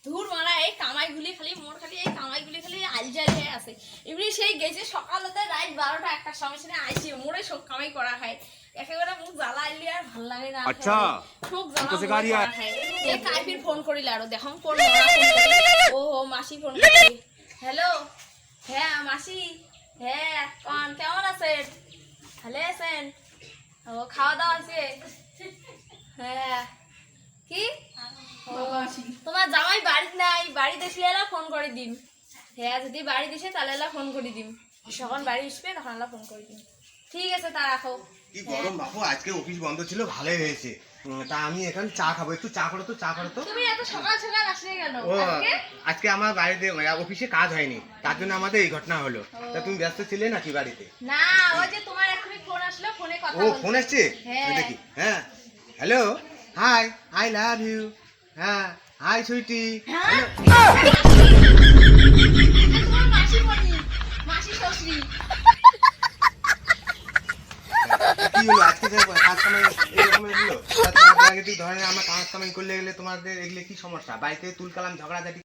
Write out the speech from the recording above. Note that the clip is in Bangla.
ধুর মারা এই কামাইগুলি খালি মোর খালি এই কামাইগুলি খালি আলজাল হয়ে আছে। এমনি সেই গেছে সকালতে রাত 12টা 1টার সময় সেখানে আইসি মোরে সব কামাই করা খায় একেবারে মুখ জ্বালা আইলি আর ভাল লাগে না। আচ্ছা খুব জ্বালা हमको सिखा रही है। এই কাইফির ফোন করিল আর দেখো কোন ও মাসি ফোন করছে। হ্যালো হ্যাঁ মাসি হ্যাঁ কোন কেমন আছেন? ভালো আছেন? ও খাওয়া দাওয়া আছে? হ্যাঁ কি তোমার জামাই বাড়ি নাই, বাড়ি দেখলে এলা ফোন করে দিন। হ্যাঁ যদি বাড়ি দিছে তাহলে এলা ফোন করে দিন, যখন বাড়ি আসবে তখন এলা ফোন করে দিন। ঠিক আছে তা রাখো। কি গরম বাবু, আজকে অফিস বন্ধ ছিল, ভালোই হয়েছে। তা আমি এখন চা খাবো, একটু চা করো তো, চা করো তো। তুমি এত সকাল সকাল আসলে কেন ও আজকে? আজকে আমার বাড়িতে অফিসে কাজ হয়নি, তার জন্য আমাদের এই ঘটনা হলো। তা তুমি ব্যস্ত ছিলে নাকি বাড়িতে? না ওই যে তোমার এখনই ফোন আসলো, ফোনে কথা ও বলছি। ফোন আসছে, হ্যাঁ। ওই দেখি। হ্যাঁ hello, hi, I love you. হ্যাঁ হাই সুইটি। হ্যাঁ? তোমার মাসি মনি, মাসি শ্বশুরি। কি হলো আজকে যে কাজ কামাই এরকম হলো? তা তোমাদের আগে তুই ধরেন আমরা কাজ কামাই করলে গেলে তোমাদের এগুলো কি সমস্যা? বাড়িতে তুলকালাম ঝগড়াঝাটি